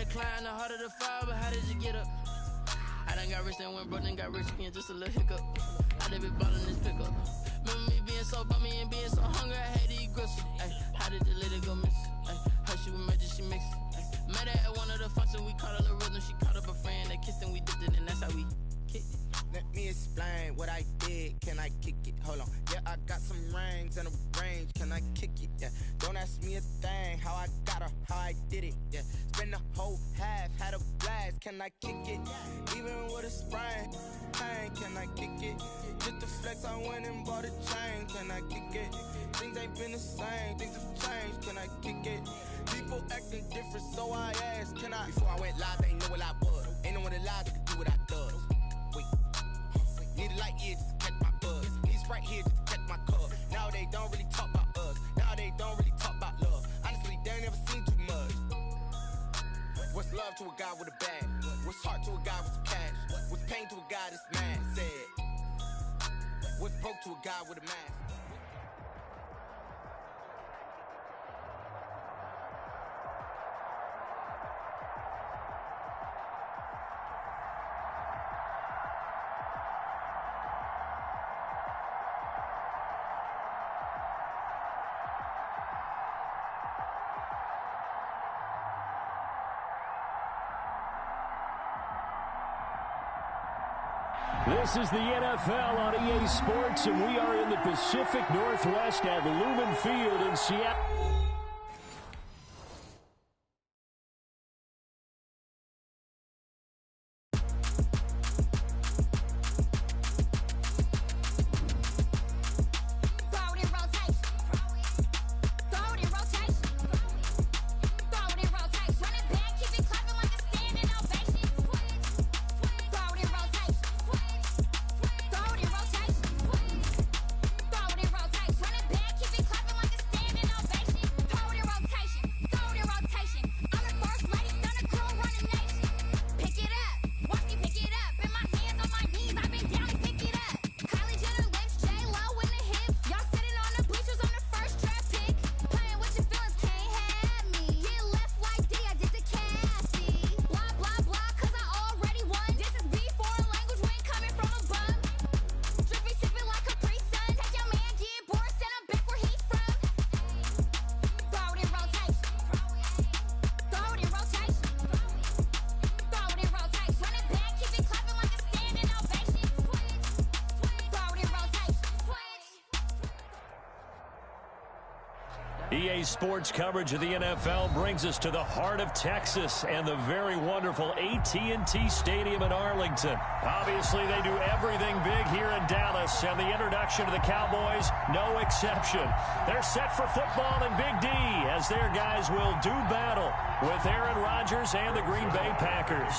climb, the harder the fall, but how did you get up? I done got rich and went broke, then got rich again, just a little hiccup. I done been ballin' this pickup. Remember me being so bummy and being so hungry, I had to eat gristle. Ay, how did the lady go miss? Ay, her she was made, she mixed. Met her at one of the functions, we caught a little rhythm. She caught up a friend, they kissed and we dipped it, and that's how we kicked it. Let me explain what I did. Can I kick it? Hold on. Yeah, I got some rings and a range. Can I kick it? Yeah. Don't ask me a thing. How I got her, how I did it. Yeah. Spend the whole half, had a blast. Can I kick it? Even with a sprain, pain. Can I kick it? Just to flex, I went and bought a chain. Can I kick it? Things ain't been the same. Things have changed. Can I kick it? People acting different, so I asked. Can I? Before I went live, they ain't know what I was. Ain't no one alive that could do what I does. Need a light year just to catch my buzz. Need right here just to catch my cup. Now they don't really talk about us. Now they don't really talk about love. Honestly, they ain't never seen too much. What's love to a guy with a bag? What's heart to a guy with some cash? What's pain to a guy that's mad? Said. What's broke to a guy with a mask? This is the NFL on EA Sports, and we are in the Pacific Northwest at Lumen Field in Seattle. EA Sports coverage of the NFL brings us to the heart of Texas and the very wonderful AT&T Stadium in Arlington. Obviously, they do everything big here in Dallas, and the introduction to the Cowboys, no exception. They're set for football in Big D as their guys will do battle with Aaron Rodgers and the Green Bay Packers.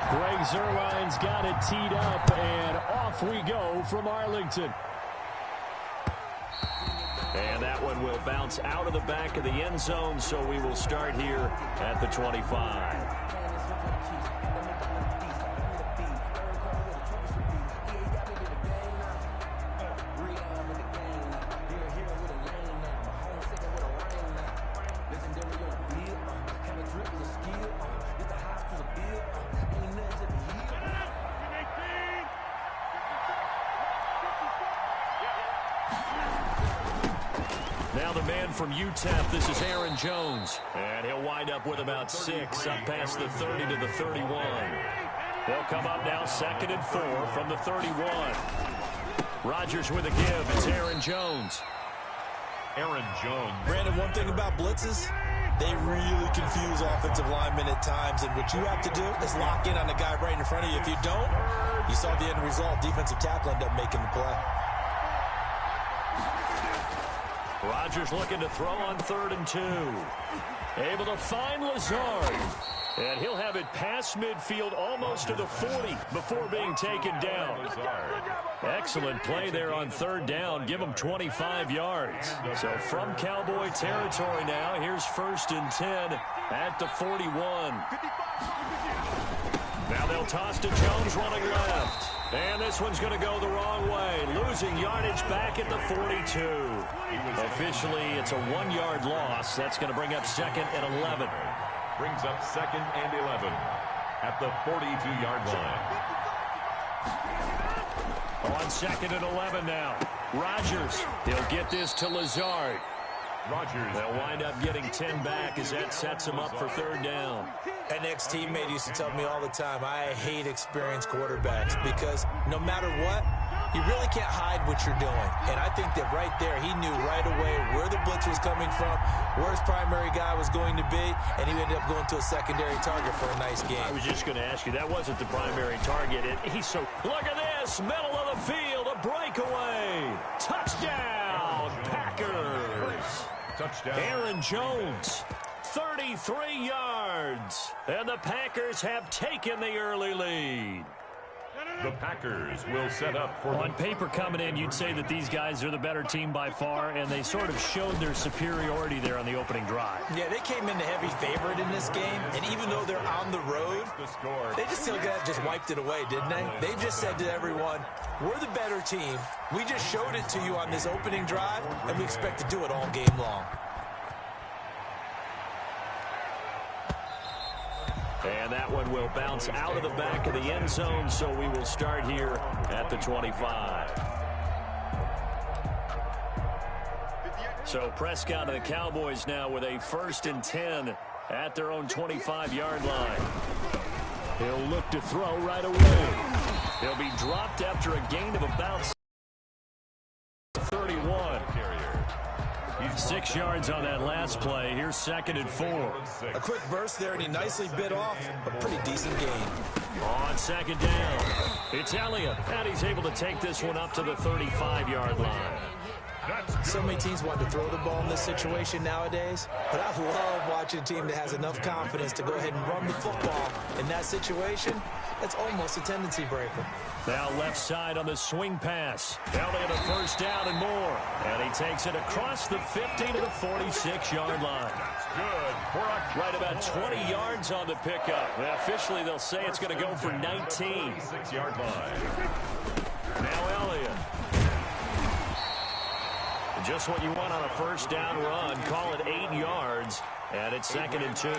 Greg Zuerlein's got it teed up, and off we go from Arlington. And that one will bounce out of the back of the end zone, so we will start here at the 25. Now the man from UTEP, this is Aaron Jones. And he'll wind up with about 6, up past the 30 to the 31. They'll come up now 2nd and 4 from the 31. Rodgers with a give. It's Aaron Jones. Aaron Jones. Brandon, one thing about blitzes, they really confuse offensive linemen at times. And what you have to do is lock in on the guy right in front of you. If you don't, you saw the end result. Defensive tackle ended up making the play. Rodgers looking to throw on 3rd and 2. Able to find Lazard. And he'll have it past midfield almost to the 40 before being taken down. Excellent play there on 3rd down. Give him 25 yards. So from Cowboy territory now, here's 1st and 10 at the 41. Now they'll toss to Jones running left. And this one's going to go the wrong way. Losing yardage back at the 42. Officially, it's a 1-yard loss. That's going to bring up 2nd and 11. Brings up 2nd and 11 at the 42-yard line. On 2nd and 11 now. Rodgers, he'll get this to Lazard. Rodgers. They'll wind up getting 10 back as that sets him up for 3rd down. An ex-teammate used to tell me all the time, I hate experienced quarterbacks because no matter what, you really can't hide what you're doing. And I think that right there, he knew right away where the blitz was coming from, where his primary guy was going to be, and he ended up going to a secondary target for a nice game. I was just going to ask you, that wasn't the primary target. Look at this, middle of the field, a breakaway. Touchdown, Packers. Touchdown. Aaron Jones, 33 yards. And the Packers have taken the early lead. The Packers will set up for... On paper coming in, you'd say that these guys are the better team by far, and they sort of showed their superiority there on the opening drive. Yeah, they came in the heavy favorite in this game, and even though they're on the road, they just still just wiped it away, didn't they? They just said to everyone, we're the better team. We just showed it to you on this opening drive, and we expect to do it all game long. And that one will bounce out of the back of the end zone, so we will start here at the 25. So Prescott and the Cowboys now with a 1st and 10 at their own 25-yard line. He'll look to throw right away. He'll be dropped after a gain of about 31. 6 yards on that last play. Here's 2nd and 4. A quick burst there, and he nicely bit off a pretty decent gain. On 2nd down, it's Elliott, and he's able to take this one up to the 35-yard line. So many teams want to throw the ball in this situation nowadays, but I love watching a team that has enough confidence to go ahead and run the football in that situation. That's almost a tendency breaker. Now left side on the swing pass. Elliott a 1st down and more. And he takes it across the 50 to the 46-yard line. Good. Right about 20 yards on the pickup. Well, officially, they'll say it's going to go for 19. 6-yard line. Now Elliott. Just what you want on a 1st down run. Call it 8 yards. And it's 2nd and 2.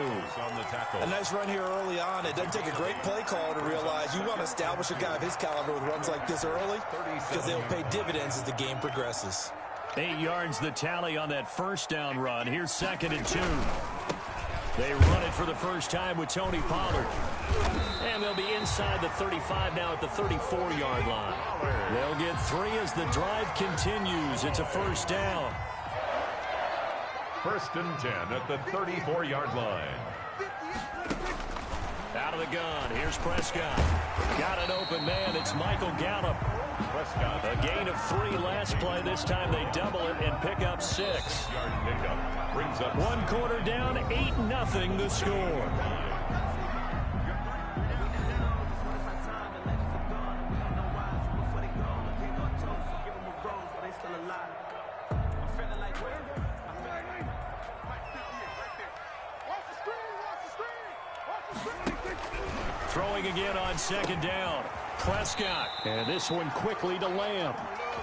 A nice run here early on. It doesn't take a great play call to realize you want to establish a guy of his caliber with runs like this early because they'll pay dividends as the game progresses. 8 yards the tally on that 1st down run. Here's 2nd and 2. They run it for the first time with Tony Pollard. And they'll be inside the 35 now at the 34-yard line. They'll get 3 as the drive continues. It's a 1st down. 1st and 10 at the 34-yard line. Out of the gun. Here's Prescott. Got an open man. It's Michael Gallup. Prescott. A gain of 3 last play. This time they double it and pick up 6. Yard pickup. Brings up 1 quarter down, 8-0 the score. Throwing again on 2nd down. Prescott. And this one quickly to Lamb.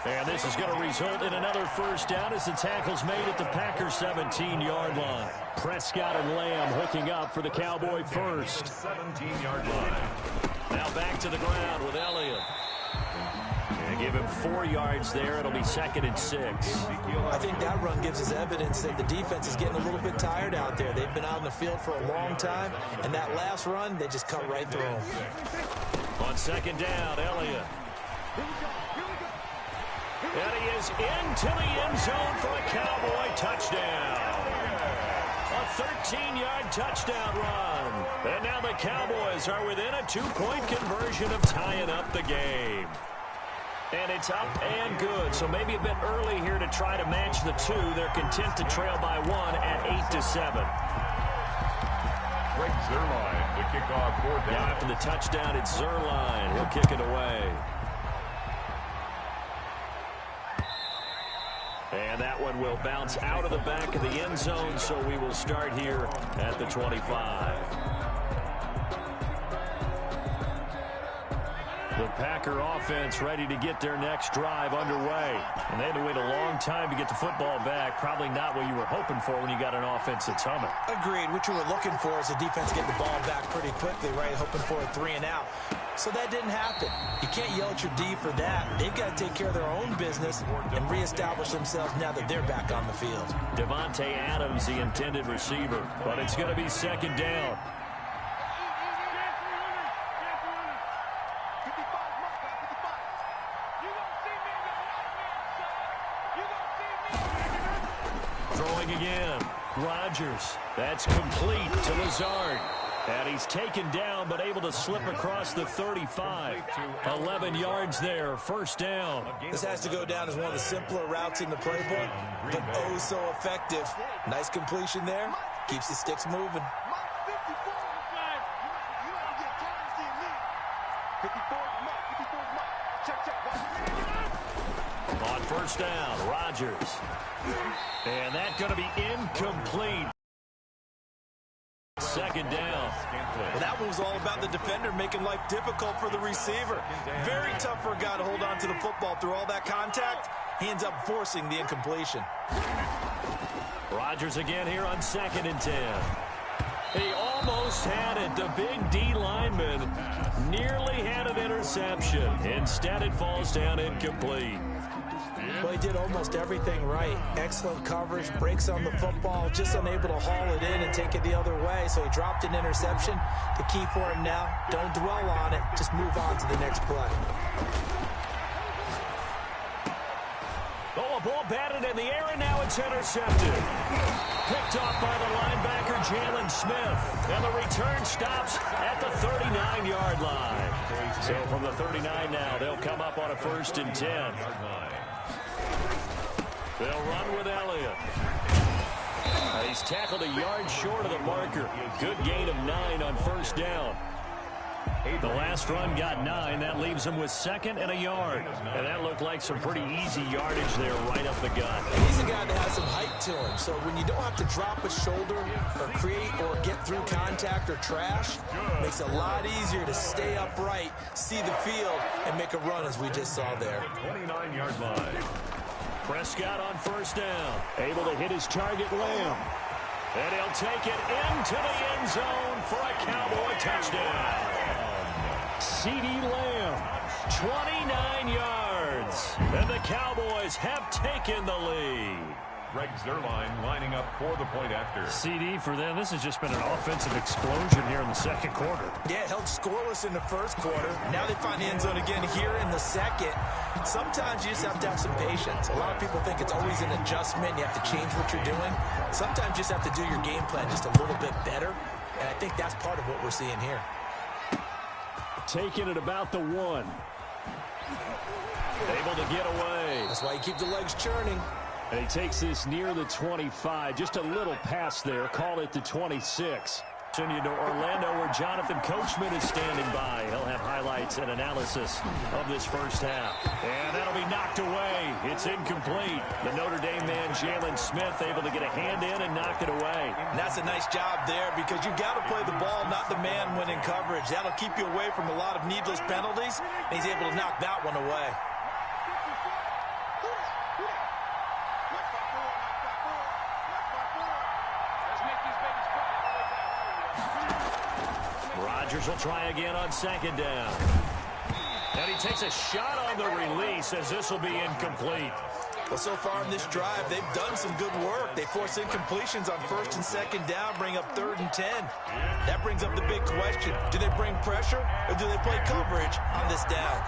And this is going to result in another 1st down as the tackle's made at the Packers 17-yard line. Prescott and Lamb hooking up for the Cowboy 1st. 17-yard line. Now back to the ground with Elliott. And give him 4 yards there. It'll be 2nd and 6. I think that run gives us evidence that the defense is getting a little bit tired out there. They've been out in the field for a long time, and that last run, they just cut right through them. On 2nd down, Elliott. And he is into the end zone for a Cowboy touchdown. A 13-yard touchdown run. And now the Cowboys are within a 2-point conversion of tying up the game. And it's up and good. So maybe a bit early here to try to match the 2. They're content to trail by 1 at 8-7. Greg Zuerlein to kick off 4th down. Now after the touchdown, it's Zuerlein. He'll kick it away. And that one will bounce out of the back of the end zone, so we will start here at the 25. The Packer offense ready to get their next drive underway. And they had to wait a long time to get the football back. Probably not what you were hoping for when you got an offense that's humming. Agreed. What you were looking for is the defense get the ball back pretty quickly, right? Hoping for a 3 and out. So that didn't happen. You can't yell at your D for that. They've got to take care of their own business and reestablish themselves now that they're back on the field. Devontae Adams, the intended receiver. But it's going to be second down. Throwing again. Rodgers. That's complete to Lazard. And he's taken down, but able to slip across the 35. 11 yards there, first down. This has to go down as one of the simpler routes in the playbook, but oh so effective. Nice completion there. Keeps the sticks moving. On first down, Rodgers. And that's going to be incomplete. Second down. Well, that one was all about the defender making life difficult for the receiver. Very tough for a guy to hold on to the football through all that contact. He ends up forcing the incompletion. Rodgers again here on 2nd and 10. He almost had it. The big D lineman nearly had an interception. Instead, it falls down incomplete. Well, he did almost everything right. Excellent coverage, breaks on the football, just unable to haul it in and take it the other way. So he dropped an interception. The key for him now, don't dwell on it. Just move on to the next play. Oh, a ball batted in the air, and now it's intercepted. Picked off by the linebacker, Jalen Smith. And the return stops at the 39-yard line. So from the 39 now, they'll come up on a 1st and 10. They'll run with Elliott. He's tackled a yard short of the marker. Good gain of 9 on first down. The last run got 9. That leaves him with 2nd and a yard. And that looked like some pretty easy yardage there right up the gut. He's a guy that has some height to him. So when you don't have to drop a shoulder or create or get through contact or trash, it makes it a lot easier to stay upright, see the field, and make a run as we just saw there. 29-yard line. Prescott on first down. Able to hit his target, Lamb. And he'll take it into the end zone for a Cowboy touchdown. CeeDee Lamb, 29 yards. And the Cowboys have taken the lead. Greg Zuerlein lining up for the point after. CeeDee for them, this has just been an offensive explosion here in the second quarter. Yeah, held scoreless in the first quarter. Now they find the end zone again here in the second. Sometimes you just have to have some patience. A lot of people think it's always an adjustment. You have to change what you're doing. Sometimes you just have to do your game plan just a little bit better. And I think that's part of what we're seeing here. Taking it about the 1. Able to get away. That's why you keep the legs churning. And he takes this near the 25. Just a little pass there. Call it the 26. Send you to Orlando where Jonathan Coachman is standing by. He'll have highlights and analysis of this first half. And that'll be knocked away. It's incomplete. The Notre Dame man, Jalen Smith, able to get a hand in and knock it away. And that's a nice job there because you've got to play the ball, not the man when in coverage. That'll keep you away from a lot of needless penalties. And he's able to knock that one away. Rodgers will try again on second down. And he takes a shot on the release as this will be incomplete. Well, so far in this drive, they've done some good work. They force incompletions on first and second down, bring up 3rd and 10. That brings up the big question. Do they bring pressure or do they play coverage on this down?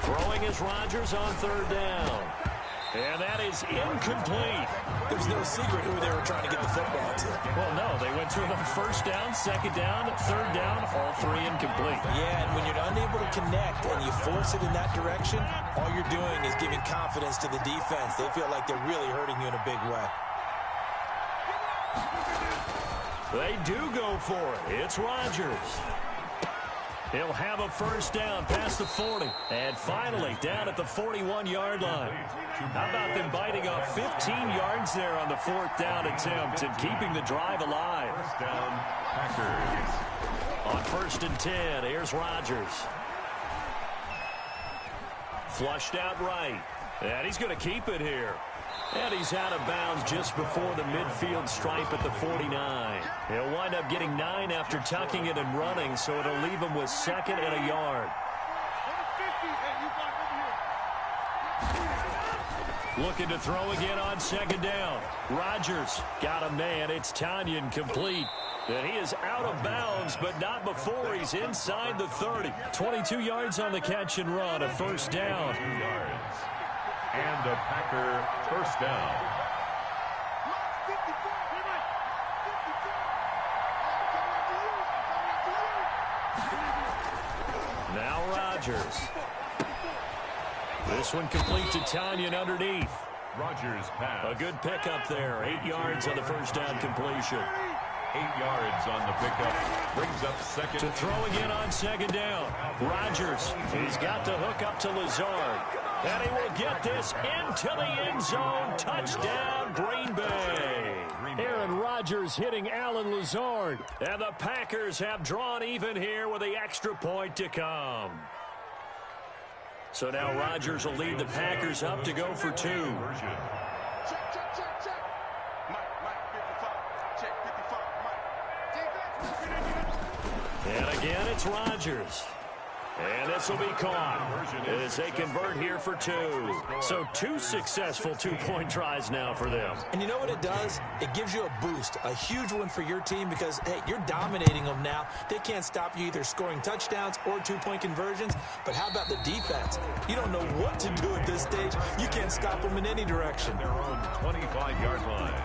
Throwing is Rodgers on 3rd down. And that is incomplete. There's no secret who they were trying to get the football to. Well, no, they went through them first down, second down, 3rd down, all 3 incomplete. Yeah, and when you're unable to connect and you force it in that direction, all you're doing is giving confidence to the defense. They feel like they're really hurting you in a big way. They do go for it. It's Rodgers. He'll have a first down past the 40. And finally, down at the 41-yard line. How about them biting off 15 yards there on the 4th down attempt and keeping the drive alive? First down, Packers. On 1st and 10, here's Rodgers. Flushed out right. And he's going to keep it here. And he's out of bounds just before the midfield stripe at the 49. He'll wind up getting 9 after tucking it and running, so it'll leave him with 2nd and a yard. Looking to throw again on 2nd down. Rodgers got a man. It's Tanyan complete. And he is out of bounds, but not before he's inside the 30. 22 yards on the catch and run, a 1st down. 2 yards. And a Packer 1st down. Now Rodgers. This one complete to Tanyan underneath. Rodgers pass. A good pickup there. 8 yards on the 1st down completion. 8 yards on the pickup. Brings up 2nd. To throw again on 2nd down. Rodgers. He's got to hook up to Lazard. And he will get this into the end zone. Touchdown, Green Bay. Aaron Rodgers hitting Alan Lazard. And the Packers have drawn even here with the extra point to come. So now Rodgers will lead the Packers up to go for 2. And again, it's Rodgers. And this will be caught as they convert here for 2. So 2 successful two-point tries now for them. And you know what it does? It gives you a boost, a huge one for your team because, hey, you're dominating them now. They can't stop you either scoring touchdowns or two-point conversions. But how about the defense? You don't know what to do at this stage. You can't stop them in any direction. Their own 25-yard line.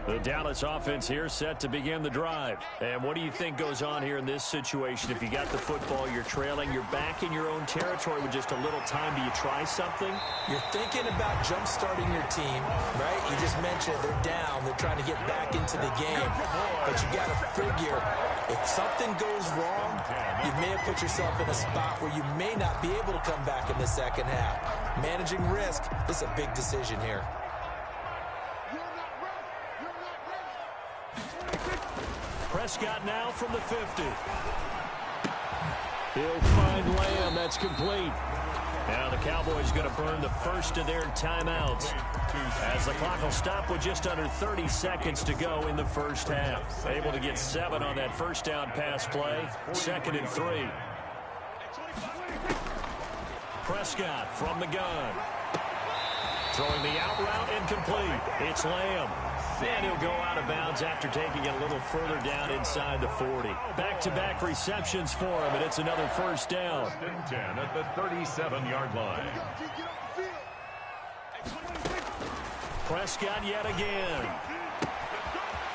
The Dallas offense here set to begin the drive. And what do you think goes on here in this situation? If you got the football, you're trailing, you're back in your own territory with just a little time. Do you try something? You're thinking about jump-starting your team, right? You just mentioned they're down. They're trying to get back into the game. But you got to figure, if something goes wrong, you may have put yourself in a spot where you may not be able to come back in the second half. Managing risk, this is a big decision here. Prescott now from the 50. He'll find Lamb. That's complete. Now the Cowboys going to burn the first of their timeouts as the clock will stop with just under 30 seconds to go in the first half. Able to get 7 on that first down pass play. 2nd and 3. Prescott from the gun. Throwing the out route incomplete. It's Lamb. And he'll go out of bounds after taking it a little further down inside the 40. Back-to-back receptions for him, and it's another first down. 1st and 10 at the 37-yard line. Prescott yet again.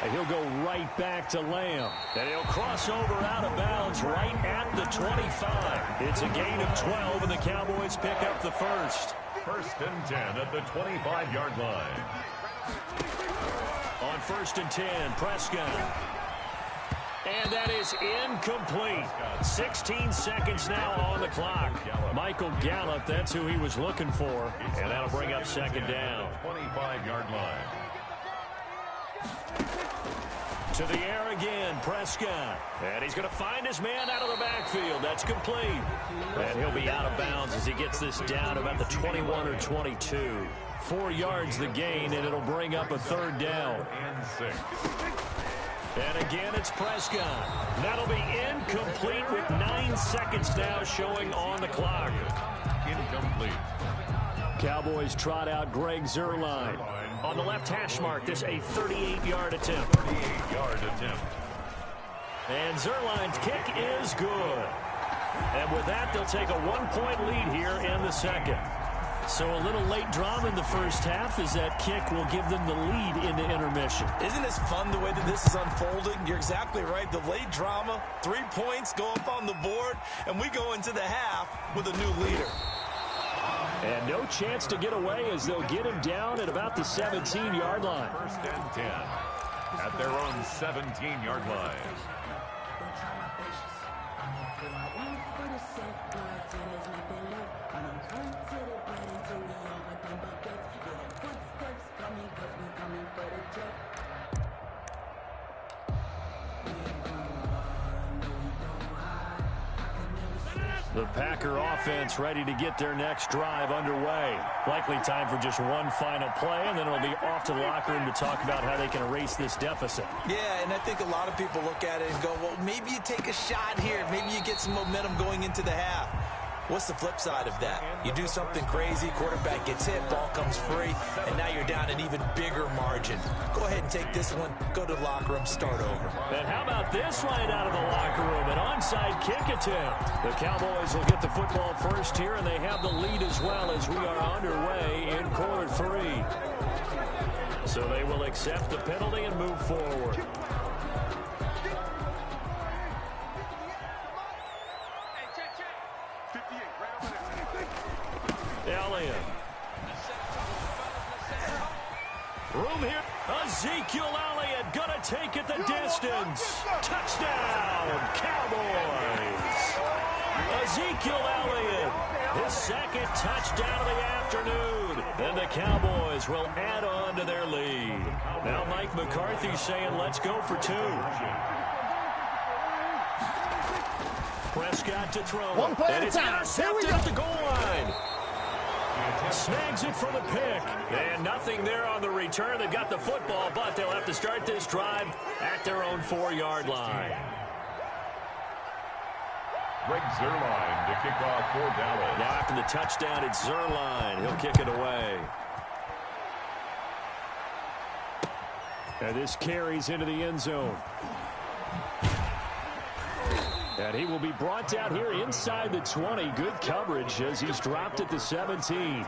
And he'll go right back to Lamb. And he'll cross over out of bounds right at the 25. It's a gain of 12, and the Cowboys pick up the first. 1st and 10 at the 25-yard line. On 1st and 10, Prescott. And that is incomplete. 16 seconds now on the clock. Michael Gallup, that's who he was looking for. And that'll bring up 2nd down. 25-yard line. To the air again, Prescott. And he's going to find his man out of the backfield. That's complete. And he'll be out of bounds as he gets this down about the 21 or 22. 4 yards the gain, and it'll bring up a 3rd down. And 6. And again, it's Prescott. That'll be incomplete with 9 seconds now showing on the clock. Incomplete. Cowboys trot out Greg Zuerlein. On the left hash mark, this a 38-yard attempt. 38-yard attempt. And Zuerlein's kick is good. And with that, they'll take a 1-point lead here in the second. So a little late drama in the first half as that kick will give them the lead into intermission. Isn't this fun the way that this is unfolding? You're exactly right. The late drama, 3 points go up on the board, and we go into the half with a new leader. And no chance to get away as they'll get him down at about the 17-yard line. 1st and 10 at their own 17-yard line. The Packer offense ready to get their next drive underway. Likely time for just one final play, and then it'll be off to the locker room to talk about how they can erase this deficit. Yeah, and I think a lot of people look at it and go, well, maybe you take a shot here. Maybe you get some momentum going into the half. What's the flip side of that? You do something crazy, quarterback gets hit, ball comes free, and now you're down an even bigger margin. Go ahead and take this one, go to the locker room, start over. And how about this right out of the locker room? An onside kick attempt. The Cowboys will get the football first here, and they have the lead as well as we are underway in quarter 3. So they will accept the penalty and move forward. Elliott. Room here. Ezekiel Elliott gonna take it the distance. Touchdown, Cowboys. Ezekiel Elliott, his second touchdown of the afternoon. And the Cowboys will add on to their lead. Now Mike McCarthy saying, let's go for 2. Prescott to throw. One play at a time. Intercepted at the goal line. Snags it for the pick. And nothing there on the return. They've got the football, but they'll have to start this drive at their own 4-yard line. Greg Zuerlein to kick off for Dallas. Now after the touchdown, it's Zuerlein. He'll kick it away. And this carries into the end zone. And he will be brought down here inside the 20. Good coverage as he's dropped at the 17.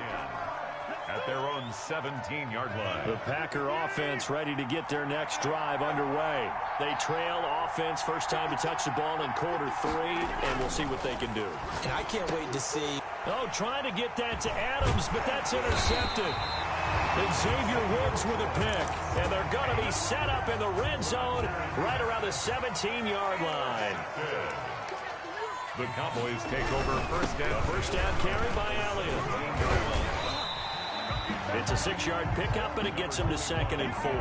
At their own 17-yard line. The Packer offense ready to get their next drive underway. They trail offense, first time to touch the ball in quarter 3, and we'll see what they can do. And I can't wait to see. Oh, trying to get that to Adams, but that's intercepted. And Xavier Woods with a pick. And they're going to be set up in the red zone right around the 17-yard line. The Cowboys take over first down. First down carry by Elliott. It's a 6-yard pickup, and it gets him to 2nd and 4.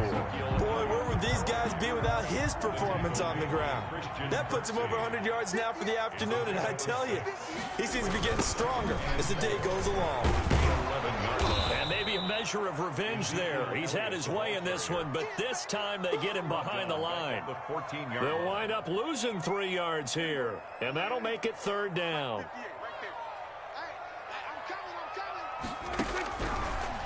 Boy, where would these guys be without his performance on the ground? That puts him over 100 yards now for the afternoon, and I tell you, he seems to be getting stronger as the day goes along. And maybe a measure of revenge there. He's had his way in this one, but this time they get him behind the line. They'll wind up losing 3 yards here, and that'll make it 3rd down.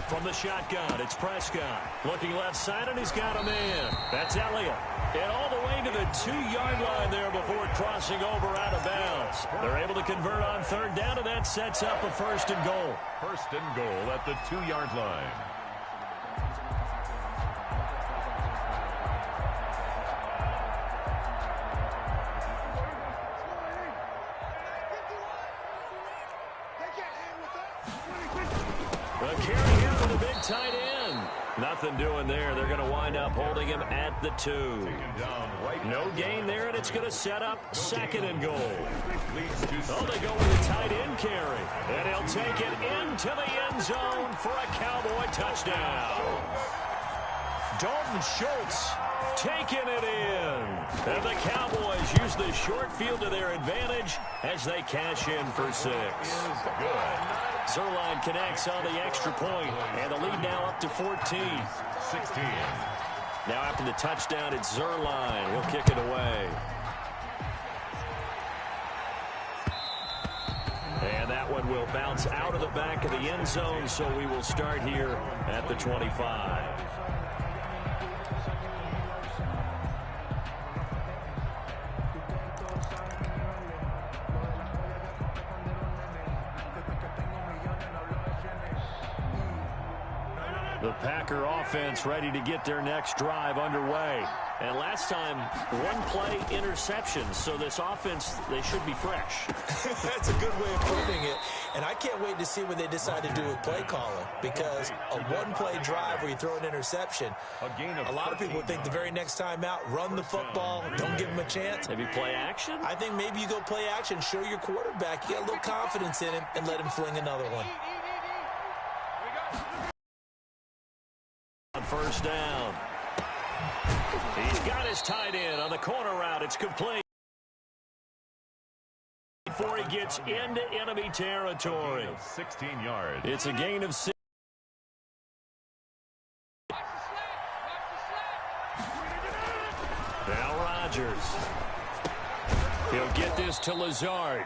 From the shotgun, it's Prescott. Looking left side, and he's got a man. That's Elliott. And all the way to the 2-yard line there before crossing over out of bounds. They're able to convert on 3rd down, and that sets up a 1st and goal. 1st and goal at the 2-yard line. A carry here for the big tight end. Nothing doing there. They're going to wind up holding him at the 2. No gain there, and it's going to set up 2nd and goal. Oh, they go with a tight end carry. And he'll take it into the end zone for a Cowboy touchdown. Dalton Schultz taking it in. And the Cowboys use the short field to their advantage as they cash in for 6. Zuerlein connects on the extra point, and the lead now up to 14. 16. Now after the touchdown, it's Zuerlein. He'll kick it away. And that one will bounce out of the back of the end zone, so we will start here at the 25. The Packer offense ready to get their next drive underway. And last time, 1-play interception. So this offense, they should be fresh. That's a good way of putting it. And I can't wait to see what they decide to do with play calling. Because a 1-play drive where you throw an interception, a lot of people would think the very next time out, run the football, don't give him a chance. Maybe play action? I think maybe you go play action, show your quarterback, you get a little confidence in him, and let him fling another one. First down. He's got his tight end on the corner route. It's complete. before he gets into enemy territory. 16 yards. It's a gain of 6. Now Rodgers. He'll get this to Lazard.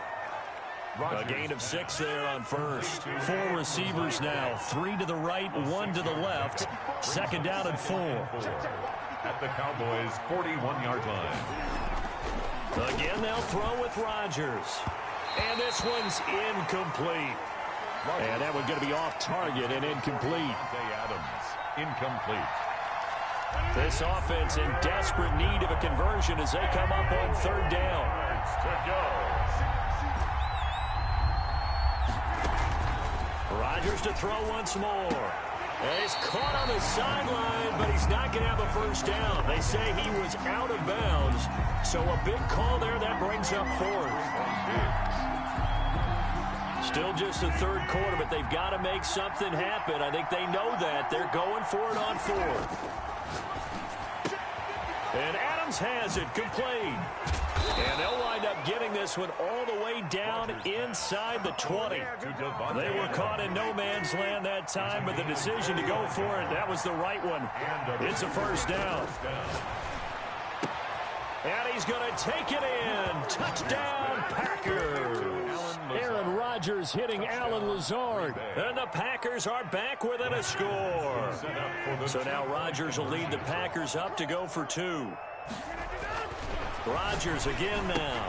A gain of 6 there on first. 4 receivers now. 3 to the right, 1 to the left. Second down and 4. At the Cowboys' 41-yard line. Again, they'll throw with Rodgers. And this one's incomplete. And that one's going to be off target and incomplete. Adams, incomplete. This offense in desperate need of a conversion as they come up on third down. To go. Rodgers to throw once more. And he's caught on the sideline, but he's not going to have a first down. They say he was out of bounds. So a big call there. That brings up 4th. Still just the third quarter, but they've got to make something happen. I think they know that. They're going for it on 4th. And Adams has it complete. And they'll wind up getting this one all the way down inside the 20. They were caught in no man's land that time, but the decision to go for it, that was the right one. It's a first down. And he's going to take it in. Touchdown, Packers. Aaron Rodgers hitting Alan Lazard. And the Packers are back within a score. So now Rodgers will lead the Packers up to go for 2. Rodgers again now.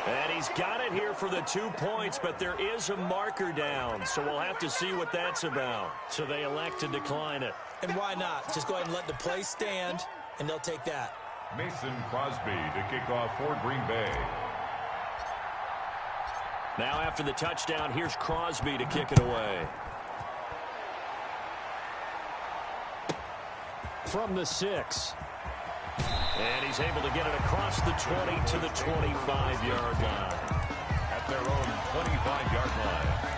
And he's got it here for the 2 points, but there is a marker down. So we'll have to see what that's about. So they elect to decline it. And why not? Just go ahead and let the play stand, and they'll take that. Mason Crosby to kick off for Green Bay. Now after the touchdown, here's Crosby to kick it away. From the 6. And he's able to get it across the 20 to the 25-yard line. At their own 25-yard line.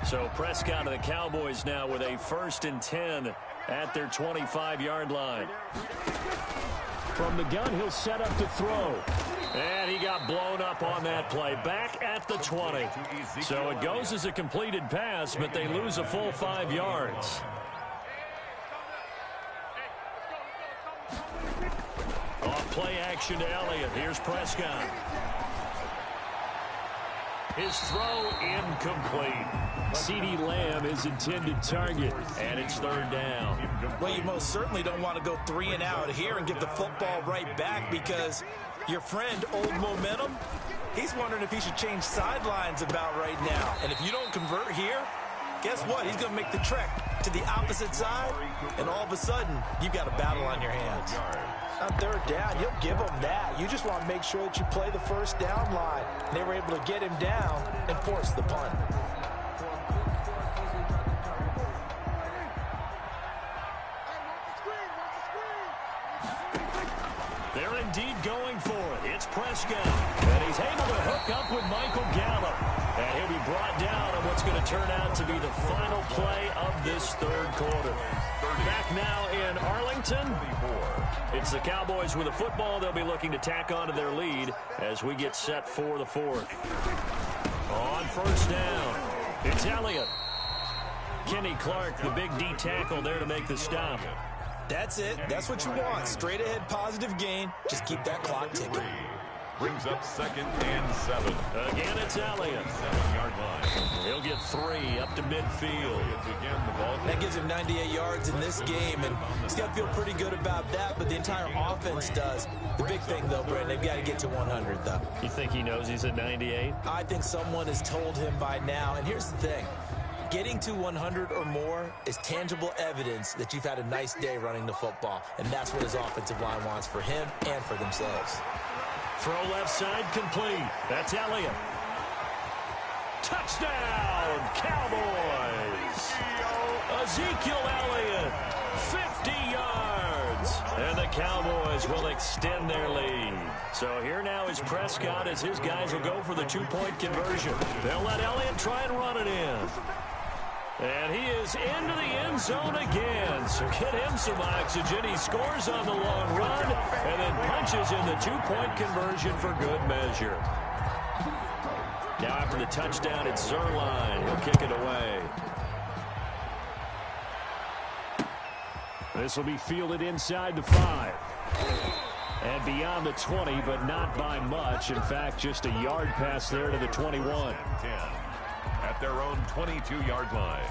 So Prescott of the Cowboys now with a 1st and 10 at their 25-yard line. From the gun, he'll set up to throw. And he got blown up on that play. Back at the 20. So it goes as a completed pass, but they lose a full 5 yards. Off play action to Elliott. Here's Prescott. His throw incomplete. CeeDee Lamb is intended target, and it's third down. Well, you most certainly don't want to go 3 and out here and give the football right back because your friend, Old Momentum, he's wondering if he should change sidelines about right now. And if you don't convert here, guess what? He's going to make the trek to the opposite side, and all of a sudden, you've got a battle on your hands. On third down, you'll give him that. You just want to make sure that you play the first down line. They were able to get him down and force the punt. They're indeed going for it. It's Prescott. And he's able to hook up with Michael Gallup. And he'll be brought down on what's going to turn out to be the final play of this third quarter. Back now in Arlington. It's the Cowboys with the football. They'll be looking to tack on to their lead as we get set for the 4th. On first down, it's Elliott. Kenny Clark, the big D tackle there to make the stop. That's it. That's what you want. Straight ahead, positive gain. Just keep that clock ticking. Brings up 2nd and 7. Again, it's Elliott. 7-yard line. He'll get 3 up to midfield. Again, the ball. That gives him 98 yards in this game, and he's got to feel pretty good about that, but the entire offense does. The big thing, though, Brandon, they've got to get to 100, though. You think he knows he's at 98? I think someone has told him by now, and here's the thing. Getting to 100 or more is tangible evidence that you've had a nice day running the football, and that's what his offensive line wants for him and for themselves. Throw left side complete. That's Elliott. Touchdown, Cowboys. Ezekiel Elliott, 50 yards. And the Cowboys will extend their lead. So here now is Prescott as his guys will go for the 2-point conversion. They'll let Elliott try and run it in. And he is into the end zone again. So get him some oxygen. He scores on the long run and then punches in the two-point conversion for good measure. Now after the touchdown, it's Zerline. He'll kick it away. This will be fielded inside the 5. And beyond the 20, but not by much. In fact, just a yard pass there to the 21. 10 at their own 22-yard line.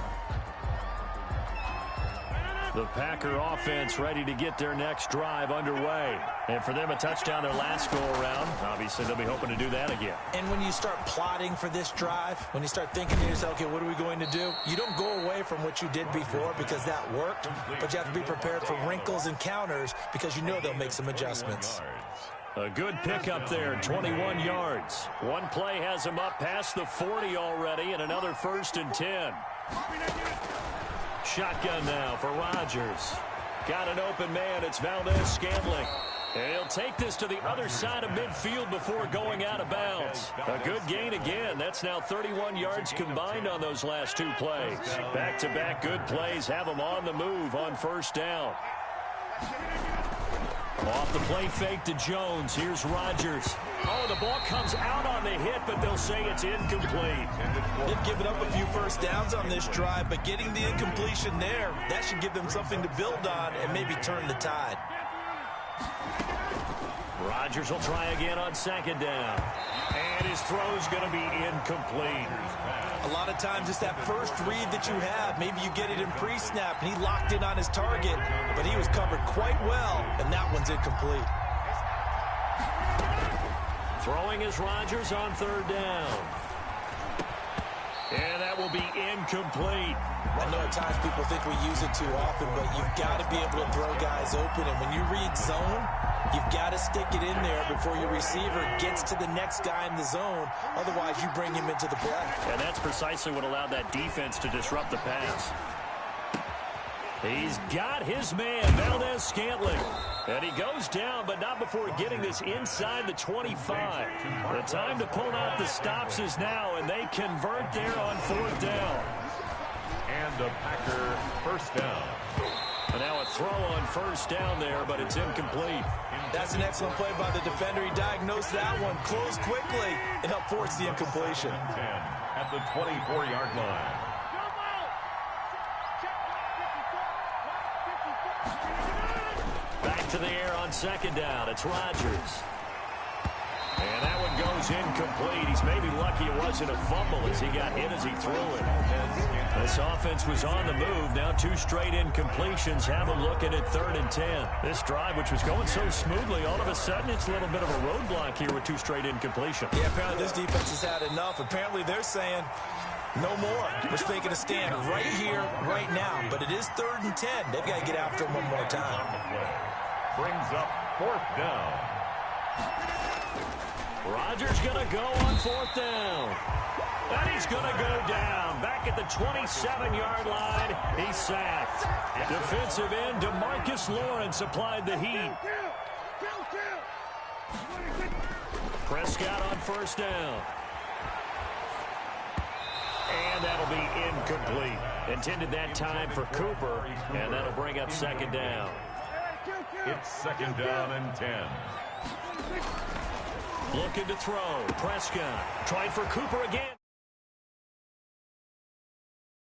The Packer offense ready to get their next drive underway. And for them, a touchdown their last go-around. Obviously, they'll be hoping to do that again. And when you start plotting for this drive, when you start thinking to yourself, okay, what are we going to do? You don't go away from what you did before because that worked, but you have to be prepared for wrinkles and counters because you know they'll make some adjustments. A good pickup there, 21 yards. One play has him up past the 40 already, and another 1st and 10. Shotgun now for Rodgers. Got an open man. It's Valdez-Scantling. And he'll take this to the other side of midfield before going out of bounds. A good gain again. That's now 31 yards combined on those last 2 plays. Back-to-back good plays have them on the move on 1st down. Off the play fake to Jones. Here's Rodgers. Oh, the ball comes out on the hit, but they'll say it's incomplete. They've given up a few 1st downs on this drive, but getting the incompletion there, that should give them something to build on and maybe turn the tide. Rodgers will try again on 2nd down. And his throw's going to be incomplete. A lot of times it's that first read that you have. Maybe you get it in pre-snap, and he locked in on his target, but he was covered quite well, and that one's incomplete. Throwing is Rodgers on 3rd down. And that will be incomplete. I know at times people think we use it too often, but you've got to be able to throw guys open, and when you read zone, you've got to stick it in there before your receiver gets to the next guy in the zone. Otherwise, you bring him into the play. And that's precisely what allowed that defense to disrupt the pass. He's got his man, Valdez-Scantling. And he goes down, but not before getting this inside the 25. The time to pull out the stops is now, and they convert there on 4th down. And the Packer 1st down. And now a throw on 1st down there, but it's incomplete. That's an excellent play by the defender. He diagnosed that one, closed quickly, and helped force the incompletion. 10 at the 24-yard line. Back to the air on 2nd down. It's Rodgers. And that one goes incomplete. He's maybe lucky it wasn't a fumble as he got hit as he threw it. This offense was on the move. Now 2 straight incompletions have them looking at 3rd and 10. This drive, which was going so smoothly, all of a sudden it's a little bit of a roadblock here with 2 straight incompletions. Yeah, apparently this defense has had enough. Apparently they're saying no more. We're taking a stand right here, right now. But it is 3rd and 10. They've got to get after him one more time. Brings up 4th down. Rodgers going to go on 4th down. And he's going to go down. Back at the 27-yard line, he's sacked. Defensive end DeMarcus Lawrence applied the heat. Prescott on 1st down. And that'll be incomplete. Intended that time for Cooper, and that'll bring up 2nd down. It's 2nd down and 10. Looking to throw. Prescott tried for Cooper again.